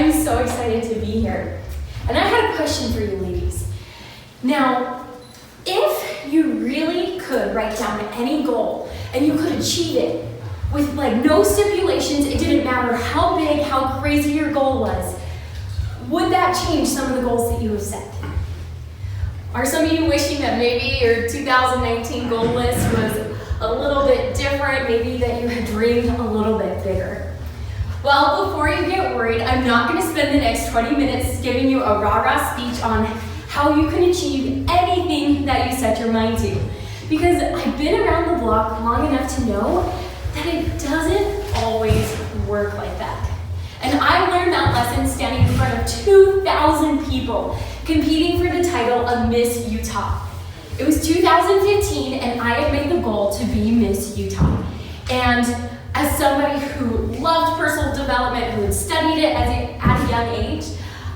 I'm so excited to be here. And I had a question for you ladies. Now, if you really could write down any goal and you could achieve it with like no stipulations, it didn't matter how big, how crazy your goal was, would that change some of the goals that you have set? Are some of you wishing that maybe your 2019 goal list was a little bit different, maybe that you had dreamed a little bit bigger? Well, before you get worried, I'm not going to spend the next 20 minutes giving you a rah-rah speech on how you can achieve anything that you set your mind to. Because I've been around the block long enough to know that it doesn't always work like that. And I learned that lesson standing in front of 2,000 people competing for the title of Miss Utah. It was 2015 and I had made the goal to be Miss Utah. And as somebody who loved personal development, who had studied it at a young age,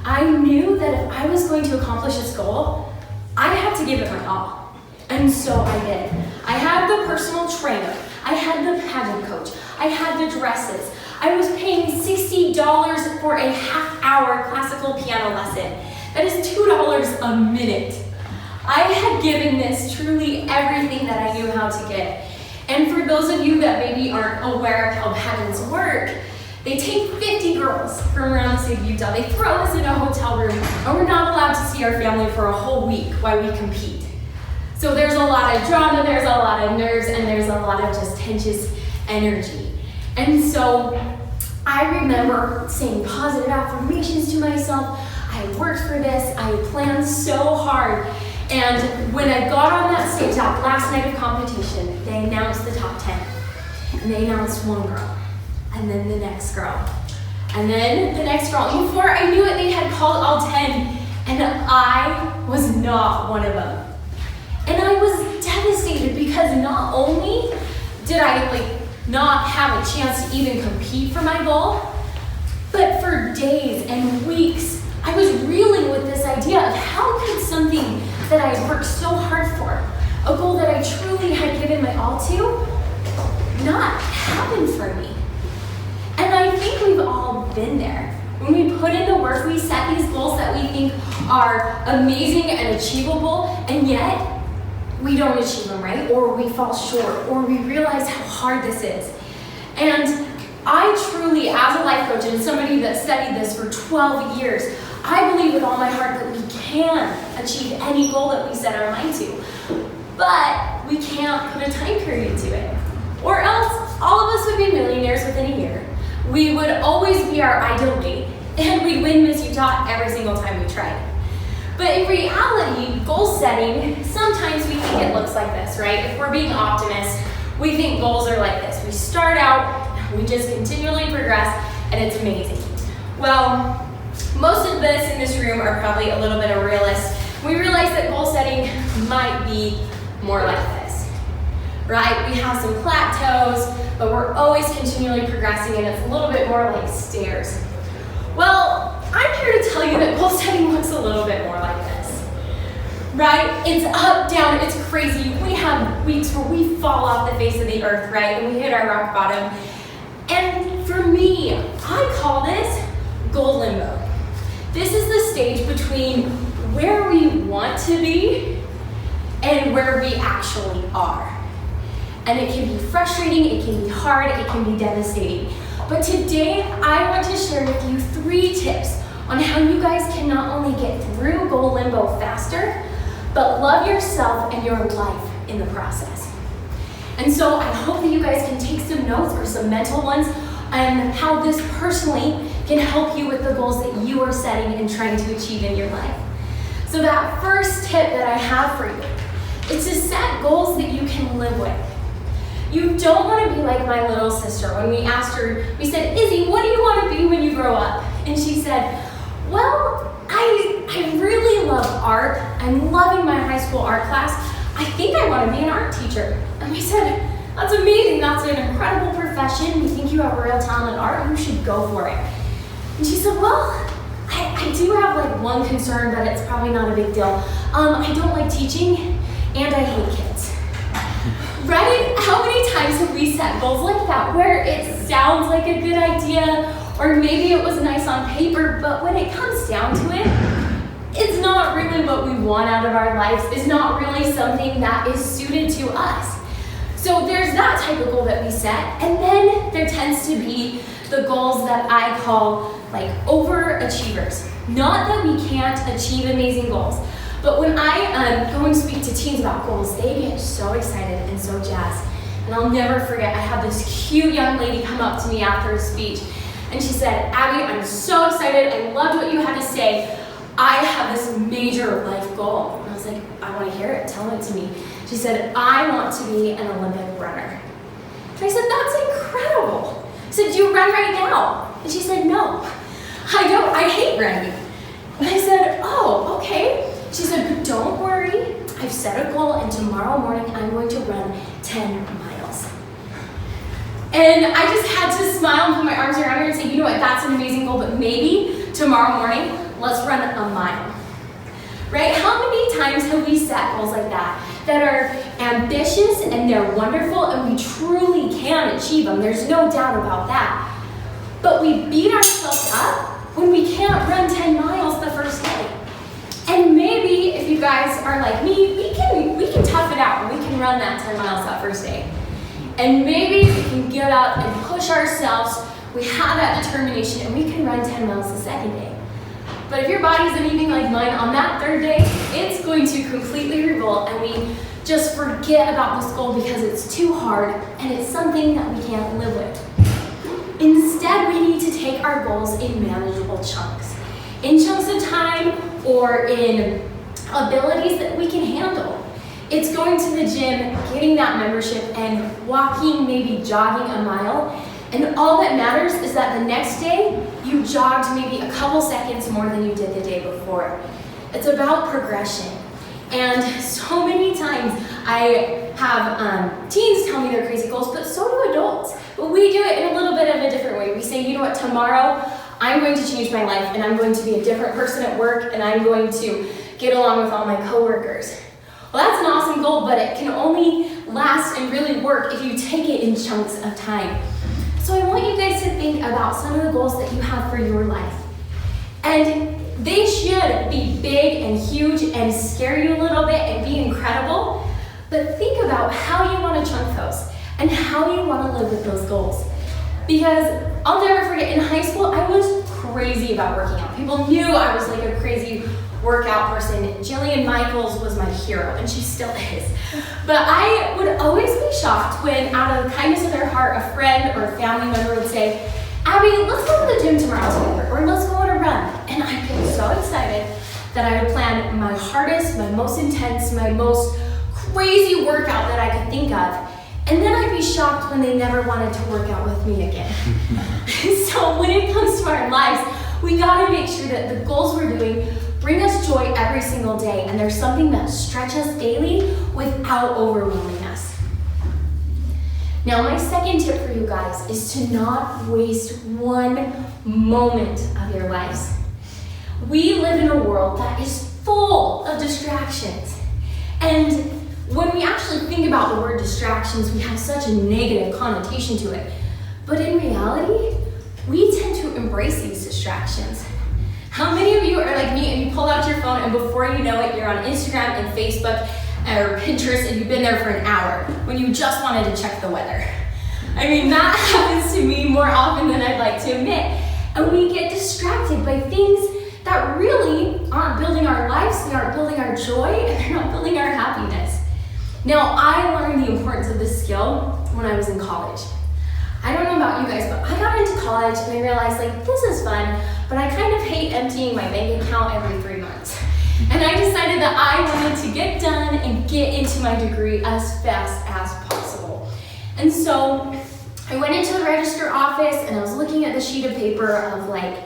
I knew that if I was going to accomplish this goal, I had to give it my all. And so I did. I had the personal trainer, I had the pageant coach, I had the dresses. I was paying $60 for a half-hour classical piano lesson. That is $2 a minute. I had given this truly everything that I knew how to give. And for those of you that maybe aren't aware of how pageants work, they take 50 girls from around the state of Utah, they throw us in a hotel room, and we're not allowed to see our family for a whole week while we compete. So there's a lot of drama, there's a lot of nerves, and there's a lot of just tense energy. And so I remember saying positive affirmations to myself. I worked for this, I planned so hard. And when I got on that stage, that last night of competition, they announced the top 10. And they announced one girl, and then the next girl, and then the next girl. And before I knew it, they had called all 10, and I was not one of them. And I was devastated because not only did I not have a chance to even compete for my goal, but for days and weeks, I was reeling with this idea of how could something that I had worked so hard for, a goal that I truly had given my all to, not happen for me. And I think we've all been there. When we put in the work, we set these goals that we think are amazing and achievable, and yet we don't achieve them, right? Or we fall short, or we realize how hard this is. And I truly, as a life coach and somebody that studied this for 12 years, I believe with all my heart that we can achieve any goal that we set our mind to. But we can't put a time period to it. Or else, all of us would be millionaires within a year. We would always be our ideal weight, and we'd win Miss Utah every single time we tried. But in reality, goal setting, sometimes we think it looks like this, right? If we're being optimists, we think goals are like this. We start out, we just continually progress, and it's amazing. Well, most of us in this room are probably a little bit of realists. We realize that goal setting might be more like this, right? We have some plateaus, but we're always continually progressing, and it's a little bit more like stairs. Well, I'm here to tell you that goal setting looks a little bit more like this, right? It's up, down, it's crazy. We have weeks where we fall off the face of the earth, right? And we hit our rock bottom. And for me, I call this goal limbo. This is the stage between where we want to be and where we actually are. And it can be frustrating, it can be hard, it can be devastating. But today, I want to share with you 3 tips on how you guys can not only get through goal limbo faster, but love yourself and your life in the process. And so I hope that you guys can take some notes or some mental ones on how this personally can help you with the goals that you are setting and trying to achieve in your life. So that first tip that I have for you is to set goals that you can live with. You don't want to be like my little sister. When we asked her, we said, Izzy, what do you want to be when you grow up? And she said, well, I really love art. I'm loving my high school art class. I think I want to be an art teacher. And we said, that's amazing. That's an incredible profession. We think you have a real talent in art. You should go for it. And she said, well, I do have one concern, but it's probably not a big deal. I don't like teaching, and I hate kids. Right? How many times have we set goals like that where it sounds like a good idea, or maybe it was nice on paper, but when it comes down to it, it's not really what we want out of our lives. It's not really something that is suited to us. So there's that type of goal that we set, and then there tends to be the goals that I call like overachievers. Not that we can't achieve amazing goals, but when I go and speak to teens about goals, they get so excited and so jazzed. And I'll never forget, I had this cute young lady come up to me after a speech, and she said, Abby, I'm so excited. I loved what you had to say. I have this major life goal. And I was like, I want to hear it. Tell it to me. She said, I want to be an Olympic runner. And I said, that's incredible. I said, do you run right now? And she said, no, I don't. I hate running. And I said, oh, okay. She said, but don't worry. I've set a goal, and tomorrow morning I'm going to run 10 miles. And I just had to smile and put my arms around her and say, you know what, that's an amazing goal, but maybe tomorrow morning, let's run a mile. Right? How many times have we set goals like that are ambitious and they're wonderful and we truly can achieve them? There's no doubt about that. But we beat ourselves up when we can't run 10 miles the first day. And maybe if you guys are like me, we can tough it out and we can run that 10 miles that first day. And maybe we can get up and push ourselves. We have that determination and we can run 10 miles the second day. But if your body's anything like mine, on that third day, it's going to completely revolt and we just forget about this goal because it's too hard and it's something that we can't live with. Instead, we need to take our goals in manageable chunks. In chunks of time or in abilities that we can handle. It's going to the gym, getting that membership, and walking, maybe jogging a mile. And all that matters is that the next day, you jogged maybe a couple seconds more than you did the day before. It's about progression. And so many times I have teens tell me their crazy goals, but so do adults. But we do it in a little bit of a different way. We say, you know what, tomorrow I'm going to change my life and I'm going to be a different person at work and I'm going to get along with all my coworkers. Well, that's an awesome goal, but it can only last and really work if you take it in chunks of time. So I want you guys to think about some of the goals that you have for your life. And they should be big and huge and scare you a little bit and be incredible, but think about how you want to chunk those and how you want to live with those goals. Because I'll never forget, in high school, I was crazy about working out. People knew I was like a crazy workout person. Jillian Michaels was my hero, and she still is. But I would always be shocked when, out of the kindness of their heart, a friend or a family member would say, Abby, let's go to the gym tomorrow together, or let's go on a run. And I'd get so excited that I would plan my hardest, my most intense, my most crazy workout that I could think of. And then I'd be shocked when they never wanted to work out with me again. So when it comes to our lives, we gotta make sure that the goals we're doing bring us joy every single day, and there's something that stretches us daily without overwhelming us. Now, my second tip for you guys is to not waste one moment of your lives. We live in a world that is full of distractions. And when we actually think about the word distractions, we have such a negative connotation to it. But in reality, we tend to embrace these distractions. How many of you are like me and you pull out your phone and before you know it, you're on Instagram and Facebook or Pinterest and you've been there for an hour when you just wanted to check the weather? I mean, that happens to me more often than I'd like to admit. And we get distracted by things that really aren't building our lives, they aren't building our joy, and they're not building our happiness. Now, I learned the importance of this skill when I was in college. I don't know about you guys, but I got into college and I realized, like, this is fun, but I kind of hate emptying my bank account every 3 months. And I decided that I wanted to get done and get into my degree as fast as possible. And so I went into the register office and I was looking at the sheet of paper of like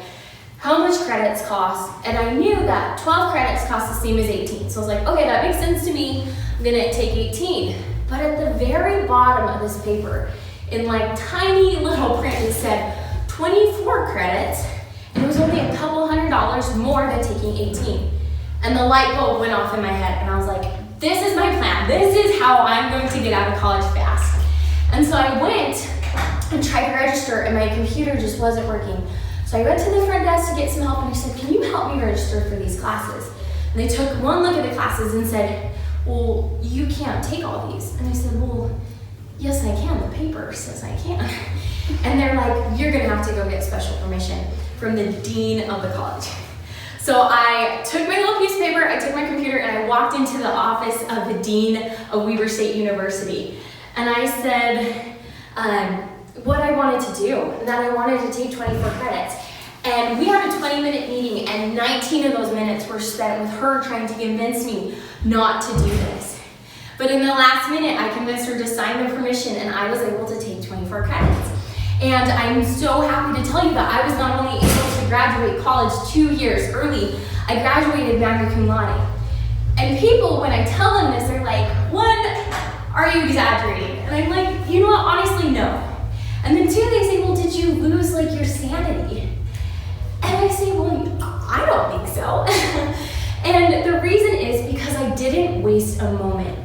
how much credits cost, and I knew that 12 credits cost the same as 18. So I was like, okay, that makes sense to me. I'm gonna take 18. But at the very bottom of this paper, in like tiny little print, it said 24 credits, and it was only a couple $100 more than taking 18. And the light bulb went off in my head, and I was like, this is my plan. This is how I'm going to get out of college fast. And so I went and tried to register, and my computer just wasn't working. So I went to the front desk to get some help, and I said, can you help me register for these classes? And they took one look at the classes and said, well, you can't take all these. And I said, well, yes, I can. The paper says I can. And they're like, you're gonna have to go get special permission from the dean of the college. So I took my little piece of paper, I took my computer, and I walked into the office of the dean of Weber State University. And I said what I wanted to do, and that I wanted to take 24 credits. And we had a 20-minute meeting, and 19 of those minutes were spent with her trying to convince me not to do this. But in the last minute, I convinced her to sign the permission, and I was able to take 24 credits. And I'm so happy to tell you that I was not only able to graduate college 2 years early, I graduated magna cum laude. And people, when I tell them this, they're like, one, are you exaggerating? And I'm like, you know what, honestly, no. And then two, they say, well, did you lose like your sanity? And I say, well, I don't think so. And the reason is because I didn't waste a moment.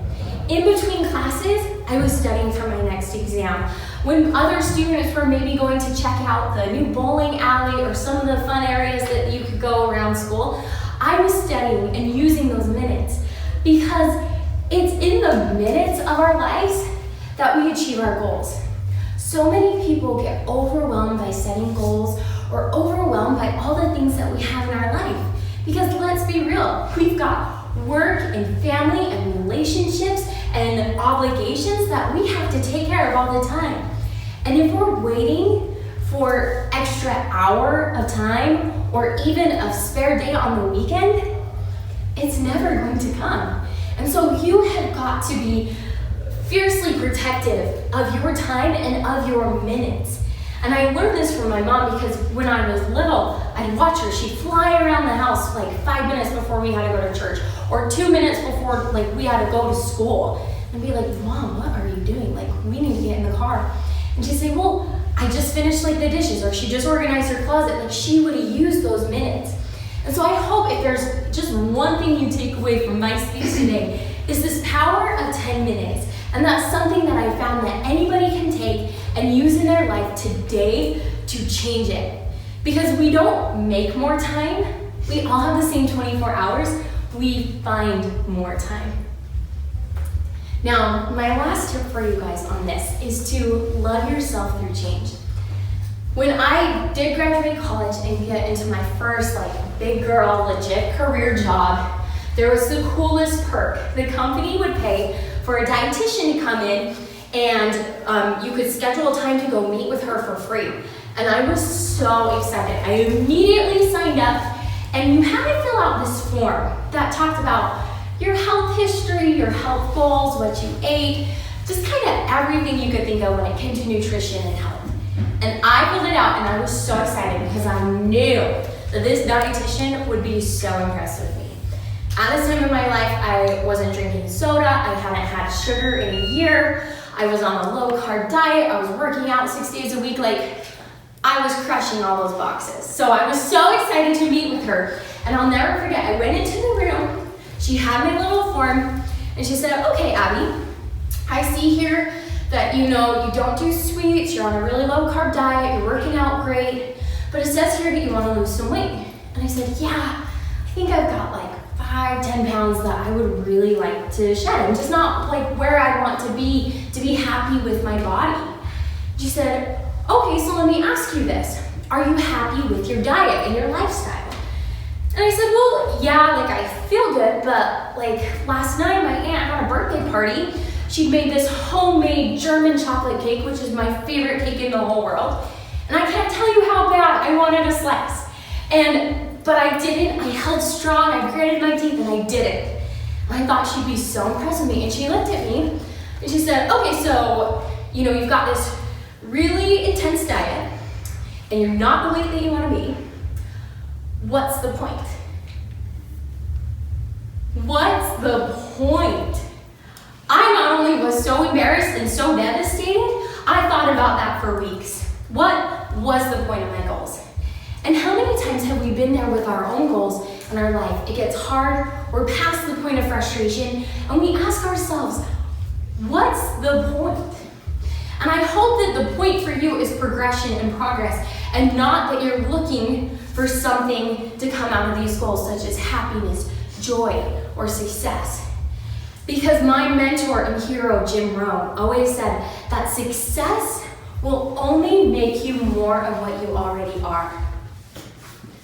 In between classes, I was studying for my next exam. When other students were maybe going to check out the new bowling alley or some of the fun areas that you could go around school, I was studying and using those minutes because it's in the minutes of our lives that we achieve our goals. So many people get overwhelmed by setting goals or overwhelmed by all the things that we have in our life. Because let's be real, we've got work and family and relationships and obligations that we have to take care of all the time. And if we're waiting for extra hour of time or even a spare day on the weekend, it's never going to come. And so you have got to be fiercely protective of your time and of your minutes. And I learned this from my mom because when I was little, I'd watch her. She'd fly around the house like 5 minutes before we had to go to church or 2 minutes before like we had to go to school and be like, Mom, what are you doing? Like, we need to get in the car. And she'd say, well, I just finished like the dishes, or she just organized her closet. Like, she would have used those minutes. And so I hope if there's just one thing you take away from my speech today is this power of 10 minutes. And that's something that I found that anybody can take and use in their life today to change it. Because we don't make more time. We all have the same 24 hours. We find more time. Now, my last tip for you guys on this is to love yourself through change. When I did graduate college and get into my first big girl legit career job, there was the coolest perk. The company would pay for a dietitian to come in and you could schedule a time to go meet with her for free. And I was so excited. I immediately signed up, and you had to fill out this form that talked about your health history, your health goals, what you ate, just kind of everything you could think of when it came to nutrition and health. And I filled it out, and I was so excited because I knew that this dietitian would be so impressed with me. At this time in my life, I wasn't drinking soda, I hadn't had sugar in a year, I was on a low-carb diet, I was working out 6 days a week, I was crushing all those boxes. So I was so excited to meet with her, and I'll never forget, I went into the room, she had my little form, and she said, okay, Abby, I see here that you don't do sweets, you're on a really low-carb diet, you're working out great, but it says here that you want to lose some weight. And I said, yeah, I think I've got 5-10 pounds that I would really like to shed. I'm just not where I want to be happy with my body. She said, okay, so let me ask you this. Are you happy with your diet and your lifestyle? And I said, well, yeah, I feel good, but last night my aunt had a birthday party. She'd made this homemade German chocolate cake, which is my favorite cake in the whole world. And I can't tell you how bad I wanted a slice. But I didn't. I held strong, I gritted my teeth, and I did it. I thought she'd be so impressed with me. And she looked at me, and she said, okay, so, you've got this really intense diet, and you're not the weight that you want to be. What's the point? What's the point? I not only was so embarrassed and so devastated, I thought about that for weeks. What was the point of my goals? And how many times have we been there with our own goals in our life? It gets hard, we're past the point of frustration, and we ask ourselves, what's the point? And I hope that the point for you is progression and progress, and not that you're looking for something to come out of these goals, such as happiness, joy, or success. Because my mentor and hero, Jim Rohn, always said that success will only make you more of what you already are.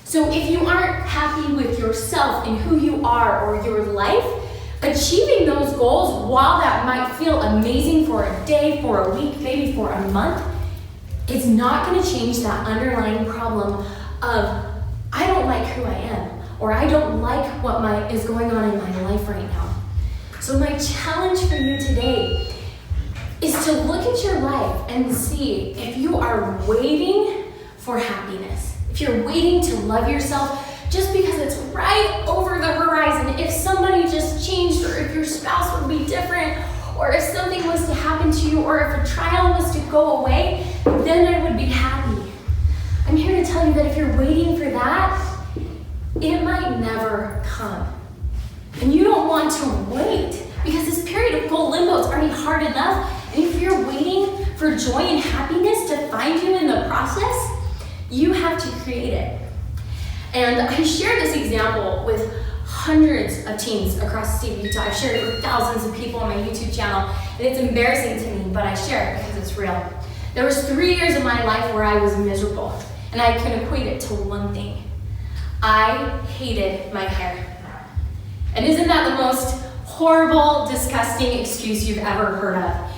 So if you aren't happy with yourself and who you are or your life, achieving those goals, while that might feel amazing for a day, for a week, maybe for a month, it's not going to change that underlying problem of, I don't like who I am, or I don't like what is going on in my life right now. So my challenge for you today is to look at your life and see if you are waiting for happiness, if you're waiting to love yourself just because it's right over the horizon, if somebody just changed, or if your spouse would be different, or if something was to happen to you, or if a trial was to go away, then I would be happy. I'm here to tell you that if you're waiting for that, it might never come. And you don't want to wait, because this period of goal limbo is already hard enough. And if you're waiting for joy and happiness to find you in the process, you have to create it. And I shared this example with hundreds of teens across the state of Utah. I've shared it with thousands of people on my YouTube channel, and it's embarrassing to me, but I share it because it's real. There was 3 years of my life where I was miserable, and I can equate it to one thing. I hated my hair. And isn't that the most horrible, disgusting excuse you've ever heard of?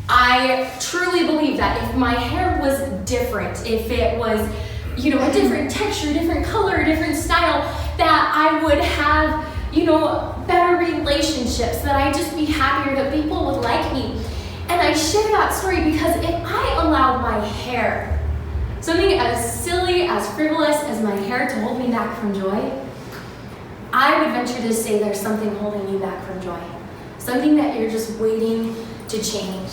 I truly believe that if my hair was different, if it was, a different texture, different color, different style, that I would have, better relationships, that I'd just be happier, that people would like me. And I share that story because if I allowed my hair, something as silly, as frivolous as my hair, to hold me back from joy, I would venture to say there's something holding you back from joy. Something that you're just waiting to change.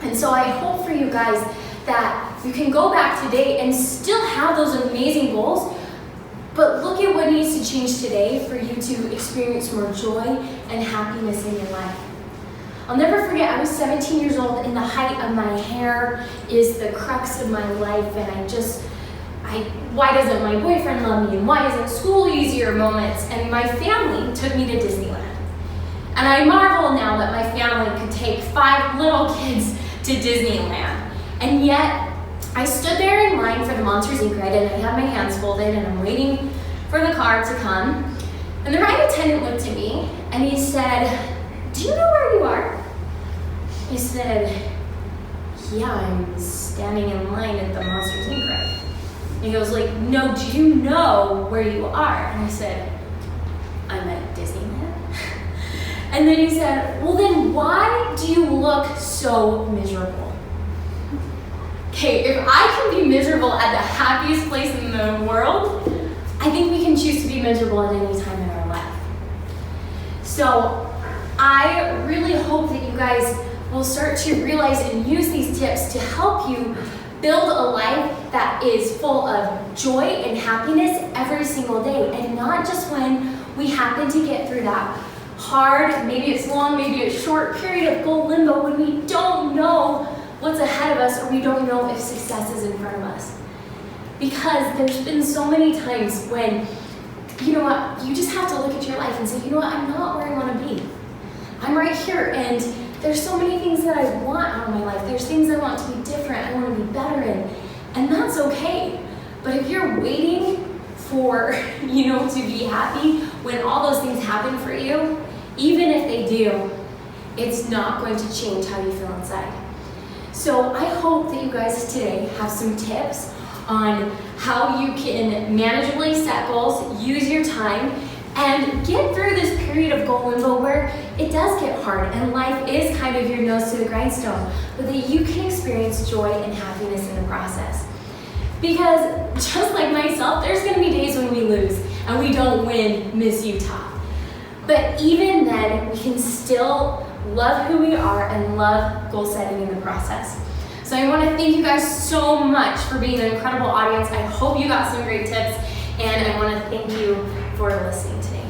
And so I hope for you guys that you can go back today and still have those amazing goals, but look at what needs to change today for you to experience more joy and happiness in your life. I'll never forget, I was 17 years old, and the height of my hair is the crux of my life, and why doesn't my boyfriend love me, and why isn't school easier moments, and my family took me to Disneyland. And I marvel now that my family could take 5 little kids to Disneyland. And yet, I stood there in line for the Monsters, Inc. ride, and I had my hands folded, and I'm waiting for the car to come. And the ride attendant looked at me, and he said, "Do you know where you are?" I said, "Yeah, I'm standing in line at the Monsters, Inc. ride." And he goes "No, do you know where you are?" And I said, "I'm at Disneyland." And then he said, "Well, then why do you look so miserable?" Okay, if I can be miserable at the happiest place in the world, I think we can choose to be miserable at any time in our life. So I really hope that you guys will start to realize and use these tips to help you build a life that is full of joy and happiness every single day, and not just when we happen to get through that hard, maybe it's long, maybe it's short period of goal limbo when we don't know what's ahead of us, or we don't know if success is in front of us. Because there's been so many times when, you just have to look at your life and say, I'm not where I want to be. I'm right here, and there's so many things that I want out of my life. There's things I want to be different, I want to be better in, and that's okay. But if you're waiting for, to be happy when all those things happen for you, even if they do, it's not going to change how you feel inside. So I hope that you guys today have some tips on how you can manageably set goals, use your time, and get through this period of goal limbo where it does get hard and life is kind of your nose to the grindstone, but that you can experience joy and happiness in the process. Because just like myself, there's going to be days when we lose and we don't win Miss Utah. But even then, we can still love who we are and love goal setting in the process. So I want to thank you guys so much for being an incredible audience. I hope you got some great tips, and I want to thank you for listening today.